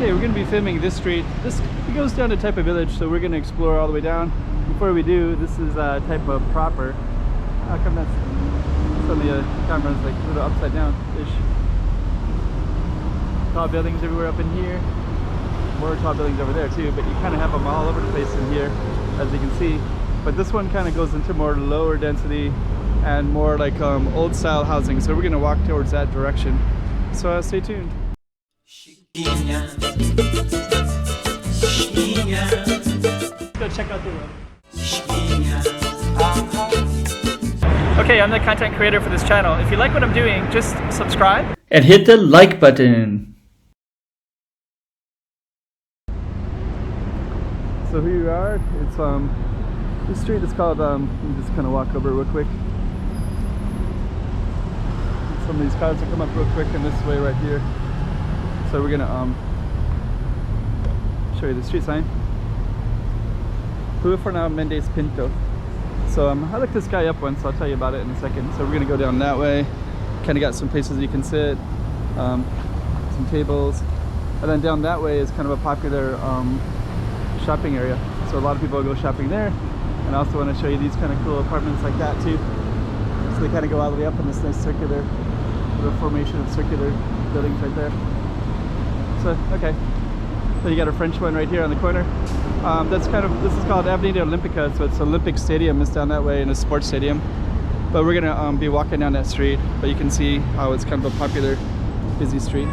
Okay, we're going to be filming this street. It goes down to Taipa village, so we're going to explore all the way down. Before we do, this is Taipa proper. How come that's suddenly the camera's like a little upside down-ish? Tall buildings everywhere up in here. More tall buildings over there too, but you kind of have them all over the place in here, as you can see. But this one kind of goes into more lower density and more like old style housing, so we're going to walk towards that direction. So stay tuned. Go check out the road. Okay, I'm the content creator for this channel. If you like what I'm doing, just subscribe and hit the like button. So here you are. It's this street is called let me just kind of walk over real quick. Some of these cars will come up real quick in this way right here. So we're gonna show you the street sign. Fernão Mendes Pinto. So I looked this guy up once, so I'll tell you about it in a second. So we're gonna go down that way. Kind of got some places you can sit, some tables, and then down that way is kind of a popular shopping area. So a lot of people go shopping there. And I also want to show you these kind of cool apartments like that too. So they kind of go all the way up in this nice circular little formation of circular buildings right there. So okay, so you got a French one right here on the corner. This is called Avenida Olímpica, so it's Olympic Stadium. It's down that way in a sports stadium. But we're gonna be walking down that street. But you can see how it's kind of a popular, busy street.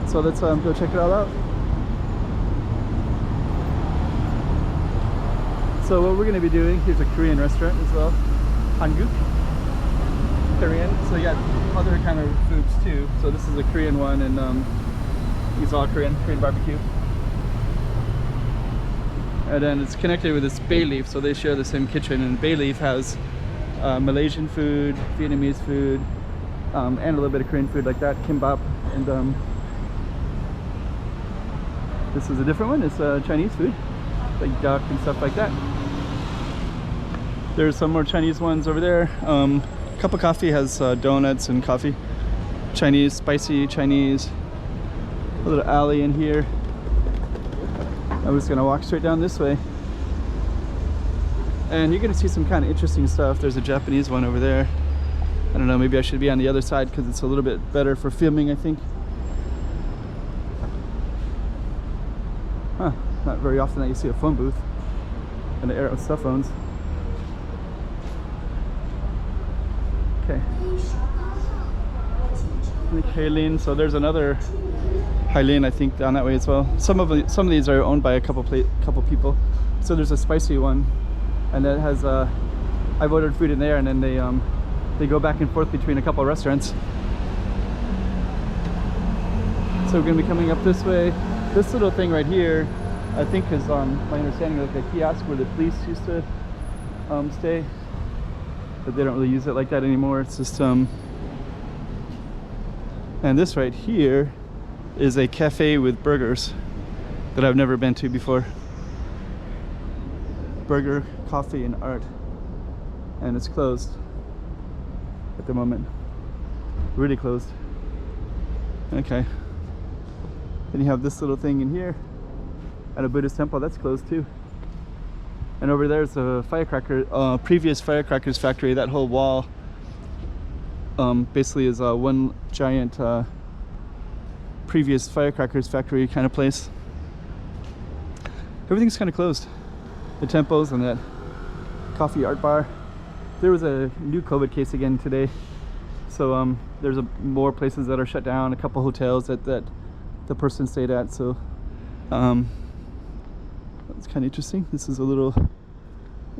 So let's go check it all out. So what we're going to be doing, here's a Korean restaurant as well, Hanguk, Korean. So you got other kind of foods too. So this is a Korean one, and it's all Korean barbecue. And then it's connected with this bay leaf, so they share the same kitchen. And bay leaf has Malaysian food, Vietnamese food, and a little bit of Korean food like that, kimbap. And this is a different one. It's Chinese food, like duck and stuff like that. There's some more Chinese ones over there. Cup of Coffee has donuts and coffee. Chinese, spicy Chinese. A little alley in here. I'm just gonna walk straight down this way. And you're gonna see some kind of interesting stuff. There's a Japanese one over there. I don't know, maybe I should be on the other side because it's a little bit better for filming, I think. Huh, not very often that you see a phone booth and an era of cell phones. Okay. Hailin, so there's another Hailin I think down that way as well. Some of these are owned by a couple people. So there's a spicy one, and that has I've ordered food in there, and then they go back and forth between a couple of restaurants. So we're gonna be coming up this way. This little thing right here, I think is my understanding, like a kiosk where the police used to stay. But they don't really use it like that anymore. It's just and this right here is a cafe with burgers that I've never been to before. Burger, coffee, and art. And it's closed at the moment. Really closed. Okay. Then you have this little thing in here at a Buddhist temple that's closed too. And over there's a firecracker, previous firecrackers factory. That whole wall basically is one giant previous firecrackers factory kind of place. Everything's kind of closed. The temples and that coffee art bar. There was a new COVID case again today, so there's more places that are shut down. A couple hotels that the person stayed at. So it's kind of interesting. This is a little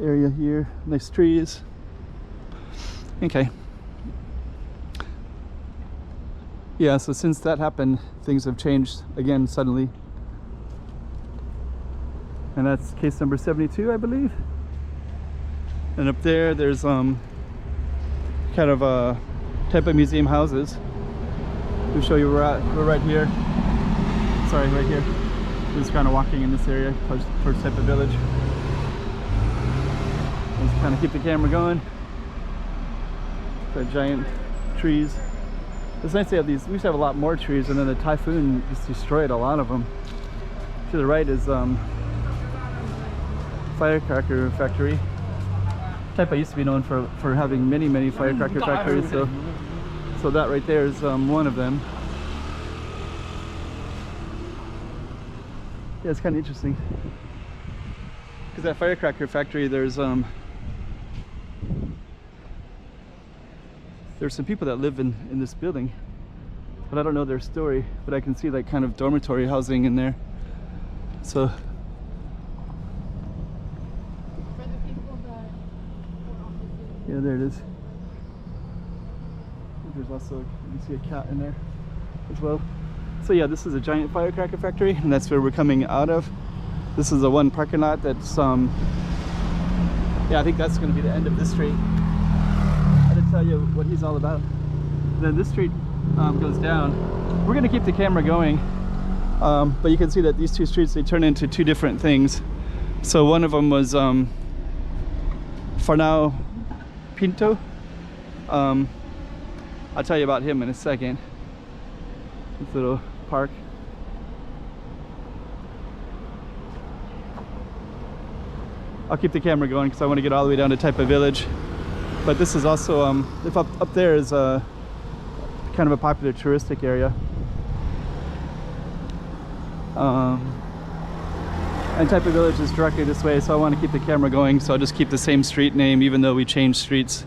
area here, nice trees. Okay. Yeah, so since that happened, things have changed again suddenly. And that's case number 72, I believe. And up there's kind of a type of museum houses. We'll show you where we're right here. Sorry, right here. We're just kind of walking in this area towards Taipa village. Just kind of keep the camera going. The giant trees. It's nice they have these. We used to have a lot more trees, and then the typhoon just destroyed a lot of them. To the right is firecracker factory. Taipa used to be known for having many firecracker factories, so that right there is one of them. Yeah, it's kind of interesting because that firecracker factory, there's some people that live in this building, but I don't know their story, but I can see like kind of dormitory housing in there. So yeah, there it is. There's also, you can see a cat in there as well. So yeah, this is a giant firecracker factory, and that's where we're coming out of. This is the one parking lot that's yeah, I think that's going to be the end of this street. I had to tell you what he's all about. And then this street goes down. We're going to keep the camera going, but you can see that these two streets, they turn into two different things. So one of them was Fernão Pinto. I'll tell you about him in a second. This little park. I'll keep the camera going because I want to get all the way down to Taipa village. But this is also, if up there is kind of a popular touristic area. And Taipa village is directly this way, so I want to keep the camera going, so I'll just keep the same street name even though we change streets.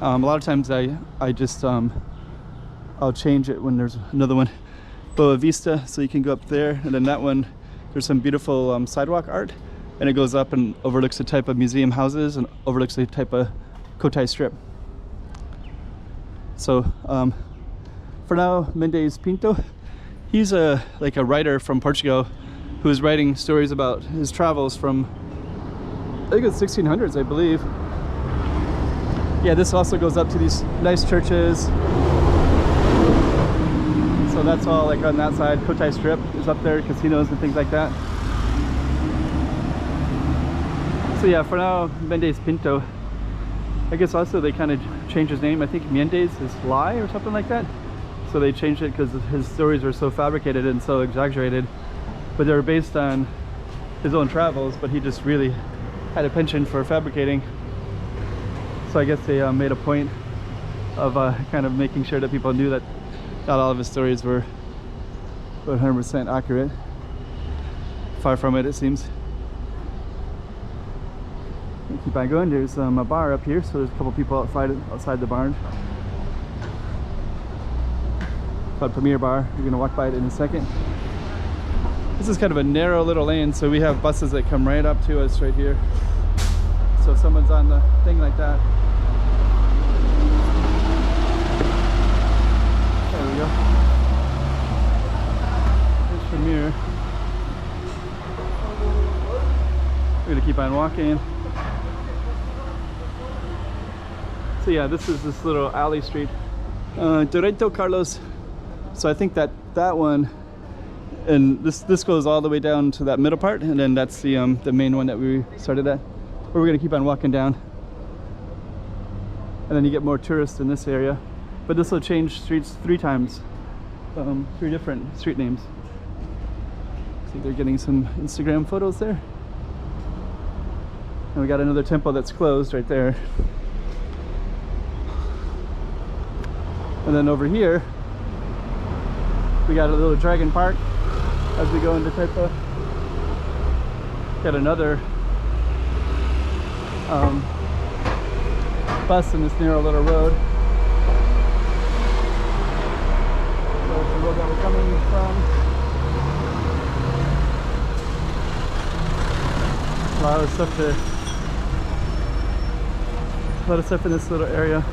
A lot of times I just I'll change it when there's another one. Boa Vista, so you can go up there, and then that one, there's some beautiful sidewalk art, and it goes up and overlooks the Taipa museum houses and overlooks the Taipa Cotai strip. So Fernão Mendes Pinto, he's like a writer from Portugal who is writing stories about his travels from, I think it's 1600s, I believe. Yeah, this also goes up to these nice churches. So that's all like on that side. Cotai strip is up there, casinos and things like that. So yeah, for now, Mendes Pinto. I guess also they kind of changed his name. I think Mendes is lie or something like that. So they changed it because his stories were so fabricated and so exaggerated. But they were based on his own travels, but he just really had a penchant for fabricating. So I guess they made a point of kind of making sure that people knew that not all of his stories were 100% accurate. Far from it, it seems. We'll keep on going. There's a bar up here, so there's a couple people outside the barn. It's called Premier Bar. We're gonna walk by it in a second. This is kind of a narrow little lane, so we have buses that come right up to us right here. So if someone's on the thing like that, there we go. Here's Premier. We're gonna keep on walking. So yeah, this is this little alley street, Rua Direita Carlos. So I think that one, and this goes all the way down to that middle part, and then that's the main one that we started at. But we're gonna keep on walking down, and then you get more tourists in this area. But this will change streets 3 times, 3 different street names. See, they're getting some Instagram photos there. And we got another temple that's closed right there. And then over here, we got a little dragon park as we go into Taipa. Got another bus in this narrow little road. So it's the road that we're coming from. A lot of stuff in this little area.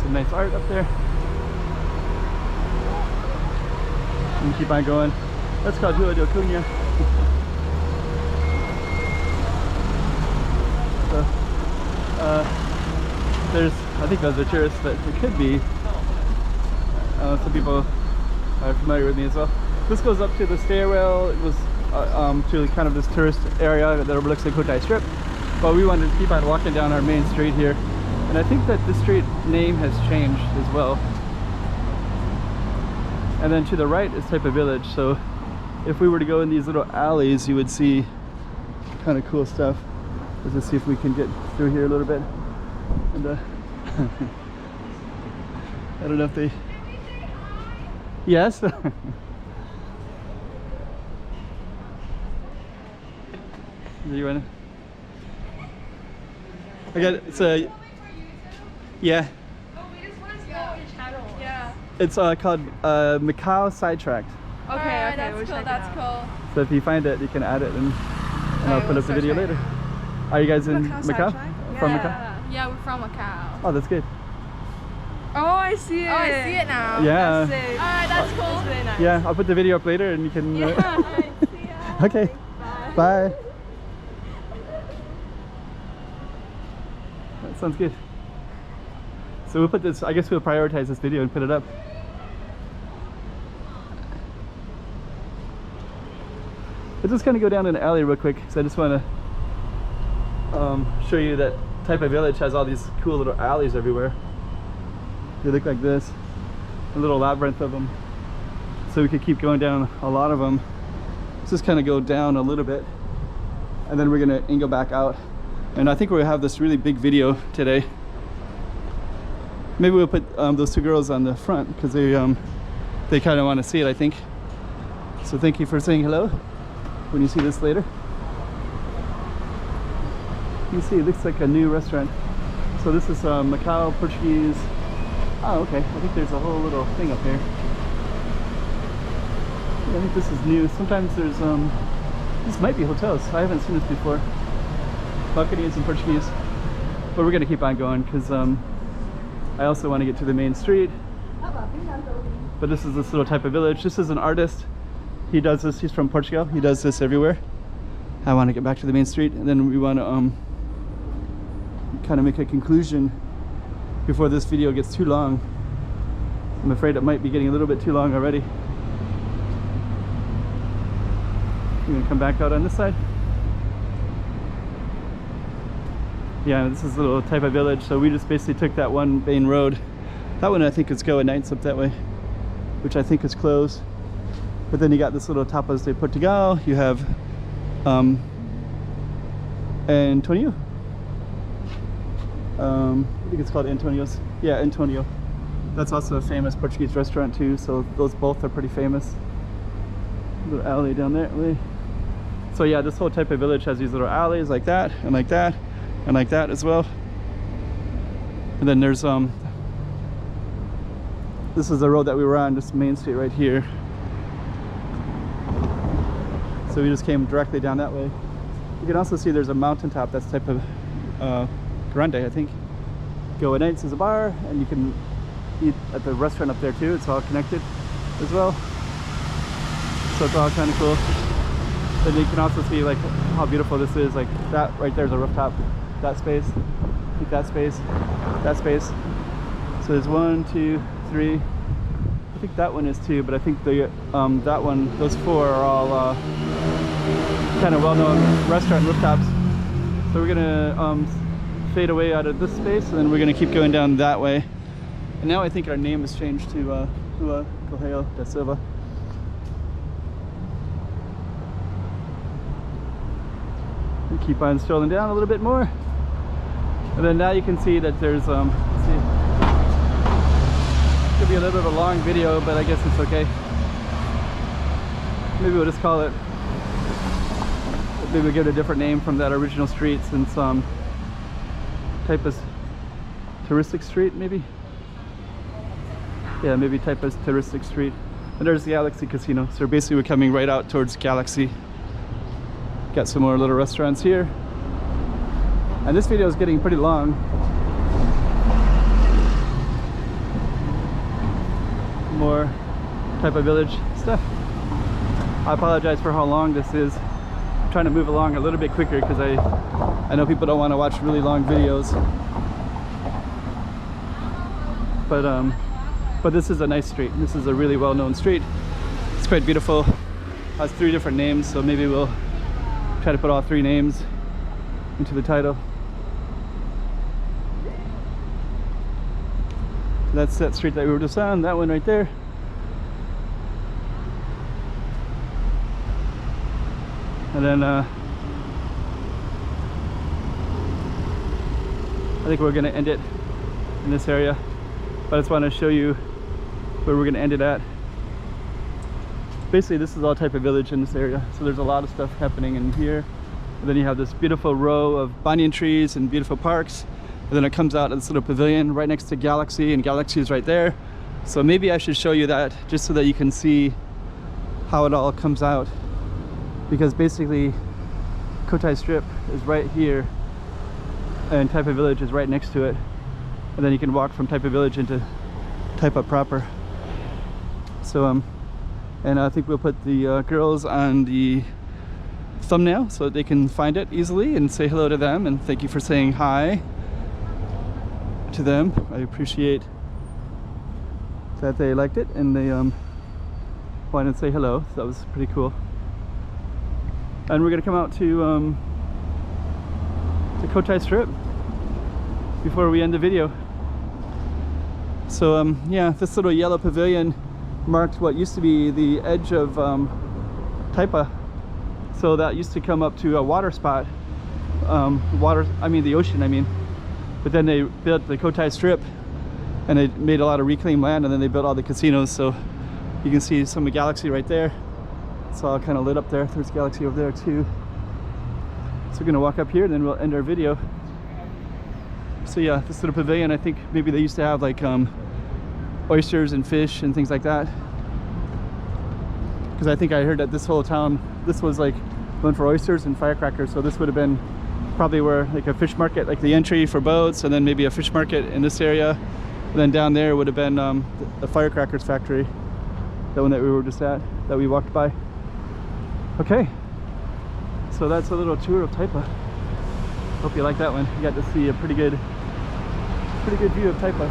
Some nice art up there. And keep on going. That's called Rua del Cunha. So, there's, I think those are tourists, but it could be. Some people are familiar with me as well. This goes up to the stairwell. It was to kind of this tourist area that overlooks the Cotai strip. But we wanted to keep on walking down our main street here. And I think that the street name has changed as well. And then to the right is Taipa village. So if we were to go in these little alleys, you would see kind of cool stuff. Let's just see if we can get through here a little bit. And I don't know if they... Yes? You wanna? Okay, so yeah. Oh, we just want to know your channel. Yeah. It's called Macau Sidetracked. Okay, that's cool. That's cool. So if you find it, you can add it, and I'll put up the video later. Are you guys in Macau? From Macau? Yeah, we're from Macau. Oh, that's good. Oh, I see it. Oh, I see it now. Yeah. Alright, that's cool. That's really nice. Yeah, I'll put the video up later, and you can. Yeah. Alright, see ya. Okay. Bye. That sounds good. So we'll put this, I guess we'll prioritize this video and put it up. Let's just kind of go down an alley real quick, because I just want to show you that Taipa village has all these cool little alleys everywhere. They look like this, a little labyrinth of them. So we could keep going down a lot of them. Let's just kind of go down a little bit, and then we're going to angle back out. And I think we'll have this really big video today. Maybe we'll put those two girls on the front, because they kind of want to see it, I think. So thank you for saying hello when you see this later. You see, it looks like a new restaurant. So this is Macau Portuguese. Oh, okay. I think there's a whole little thing up here. Yeah, I think this is new. Sometimes there's this might be hotels. I haven't seen this before. Balconies in Portuguese. But we're gonna keep on going, because I also want to get to the main street. But this is this little type of village. This is an artist. He does this. He's from Portugal. He does this everywhere. I want to get back to the main street, and then we want to kind of make a conclusion before this video gets too long. I'm afraid it might be getting a little bit too long already. I'm gonna come back out on this side. Yeah, this is a little type of village. So we just basically took that one main road. That one I think is go at nights up that way, which I think is closed. But then you got this little Tapas de Portugal. You have Antonio. I think it's called Antonio's. Yeah, Antonio. That's also a famous Portuguese restaurant too. So those both are pretty famous. Little alley down there. So yeah, this whole type of village has these little alleys like that, and like that, and like that as well. And then there's this is the road that we were on, this main street right here. So we just came directly down that way. You can also see there's a mountaintop that's type of Grande, I think. Go at nights is a bar, and you can eat at the restaurant up there too. It's all connected as well. So it's all kind of cool. Then you can also see like how beautiful this is. Like that right there's a rooftop. That space, keep that space, that space. So there's 1, 2, 3. I think that one is 2, but I think the that one, those 4 are all kind of well-known restaurant rooftops. So we're gonna fade away out of this space, and then we're gonna keep going down that way. And now I think our name has changed to Rua Correia da Silva. We keep on strolling down a little bit more, and then now you can see that there's let's see. Could be a little bit of a long video, but I guess it's okay. Maybe we'll just call it, maybe we'll give it a different name from that original street, since Taipa's Touristic Street, maybe? Yeah, maybe Taipa's Touristic Street. And there's the Galaxy Casino. So basically we're coming right out towards Galaxy. Got some more little restaurants here. And this video is getting pretty long. More Taipa village stuff. I apologize for how long this is. I'm trying to move along a little bit quicker, because I know people don't want to watch really long videos. But this is a nice street. This is a really well-known street. It's quite beautiful. It has 3 different names, so maybe we'll try to put all 3 names into the title. That's that street that we were just on, that one right there. And then I think we're gonna end it in this area, but I just want to show you where we're gonna end it at. Basically, this is all Taipa village in this area, so there's a lot of stuff happening in here. And then you have this beautiful row of banyan trees and beautiful parks, and then it comes out of this little pavilion right next to Galaxy, and Galaxy is right there. So maybe I should show you that just so that you can see how it all comes out, because basically Cotai Strip is right here and Taipa village is right next to it, and then you can walk from Taipa village into Taipa proper. So and I think we'll put the girls on the thumbnail so that they can find it easily and say hello to them, and thank you for saying hi to them. I appreciate that they liked it and they wanted to say hello, so that was pretty cool. And we're gonna come out to Cotai Strip before we end the video. So yeah, this little yellow pavilion marked what used to be the edge of Taipa. So that used to come up to a water spot, the ocean, I mean. But then they built the Cotai Strip and they made a lot of reclaimed land, and then they built all the casinos. So you can see some of Galaxy right there. It's all kind of lit up there. There's Galaxy over there too. So we're gonna walk up here and then we'll end our video. So yeah, this little pavilion, I think maybe they used to have like oysters and fish and things like that. Because I think I heard that this whole town, this was like known for oysters and firecrackers, so this would have been probably where like a fish market, like the entry for boats, and then maybe a fish market in this area, and then down there would have been the firecrackers factory, that one that we were just at, that we walked by. Okay, so that's a little tour of Taipa. Hope you like that one. You got to see a pretty good view of Taipa.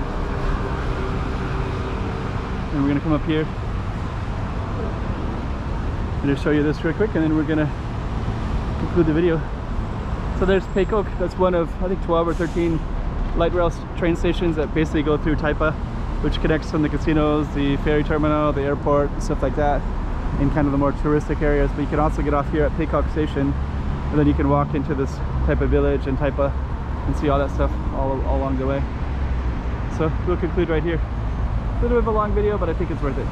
And we're gonna come up here and just show you this real quick, and then we're gonna conclude the video. So there's Peikok. That's one of, I think, 12 or 13 light rail train stations that basically go through Taipa, which connects from the casinos, the ferry terminal, the airport, and stuff like that, in kind of the more touristic areas. But you can also get off here at Peikok Station, and then you can walk into this Taipa village and Taipa and see all that stuff all along the way. So we'll conclude right here. A little bit of a long video, but I think it's worth it.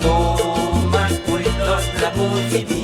Toma cuidado la